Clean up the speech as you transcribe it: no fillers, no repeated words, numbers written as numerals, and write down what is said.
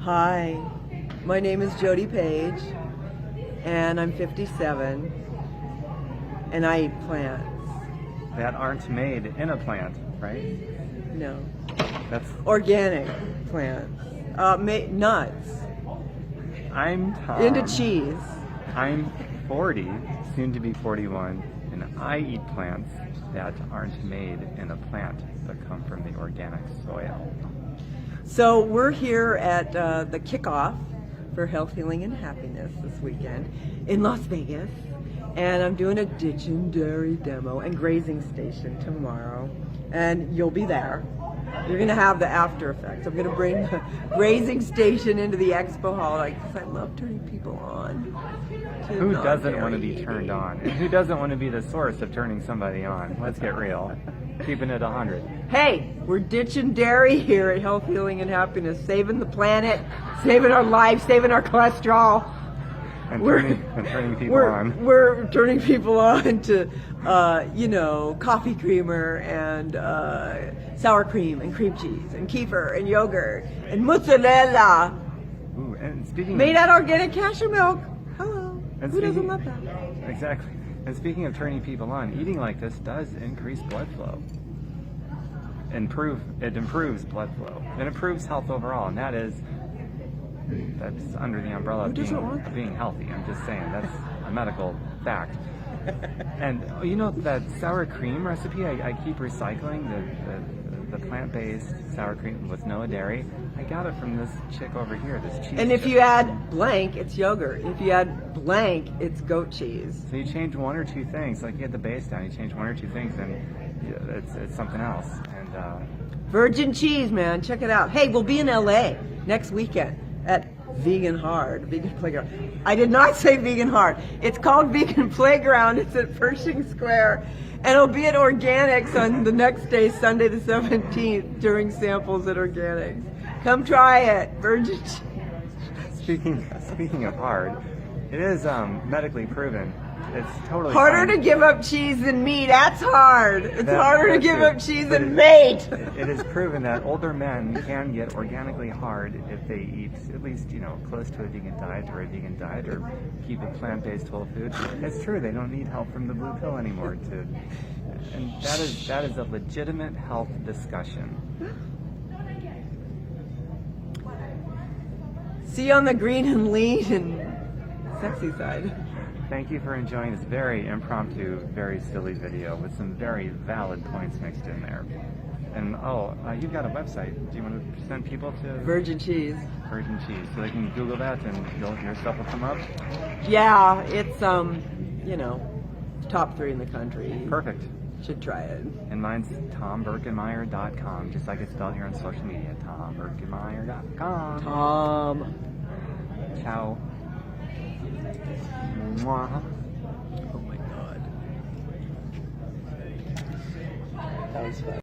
Hi, my name is Jody Page, and I'm 57, and I eat plants. That aren't made in a plant, right? No. That's. Organic plants. Nuts. I'm Tom. Into cheese. I'm 40, soon to be 41, and I eat plants that aren't made in a plant, but come from the organic soil. So we're here at the kickoff for Health, Healing, and Happiness this weekend in Las Vegas. And I'm doing a ditch and dairy demo and grazing station tomorrow. And you'll be there. You're going to have the after effects. I'm going to bring the grazing station into the expo hall because I love turning people on. Who doesn't want to be turned on? And who doesn't want to be the source of turning somebody on? Let's get real. Keeping it 100. Hey, we're ditching dairy here at Health, Healing, and Happiness. Saving the planet, saving our lives, saving our cholesterol. And turning people on. We're turning people on to, coffee creamer and sour cream and cream cheese and kefir and yogurt and mozzarella. Ooh, and speaking made out of organic cashew milk. Hello. Who doesn't love that? Exactly. And speaking of turning people on, eating like this does increase blood flow. It improves blood flow. It improves health overall, and that's under the umbrella of being healthy. I'm just saying, that's a medical fact. And you know that sour cream recipe, I keep recycling the plant-based sour cream with no dairy. I got it from this chick over here, this cheese. And if you add blank, it's yogurt. If you add blank, it's goat cheese. So you change one or two things, like you get the base down, you change one or two things, and it's something else. And virgin cheese, man, check it out. Hey, we'll be in LA next weekend at Vegan Playground. I did not say Vegan Hard. It's called Vegan Playground. It's at Pershing Square. And it'll be at Organics on the next day, Sunday the 17th, during samples at Organics. Come try it. Virgin cheese. Speaking of hard, it is medically proven. It's totally harder fine. to give up cheese than meat. That's hard. It's harder to give up cheese than meat. It is proven that older men can get organically hard if they eat at least, close to a vegan diet or keep a plant-based whole food. It's true, they don't need help from the blue pill anymore and that is a legitimate health discussion. See you on the green and lean and sexy side. Thank you for enjoying this very impromptu, very silly video with some very valid points mixed in there. And you've got a website. Do you want to send people to Virgin cheese? Virgin cheese, so they can Google that and your stuff will come up. Yeah, it's top 3 in the country. Perfect. Should try it. And mine's TomBerkenmeyer.com, just like it's spelled here on social media. TomBerkenmeyer.com. Tom. Ciao. Mwah. Oh my God. That was fun.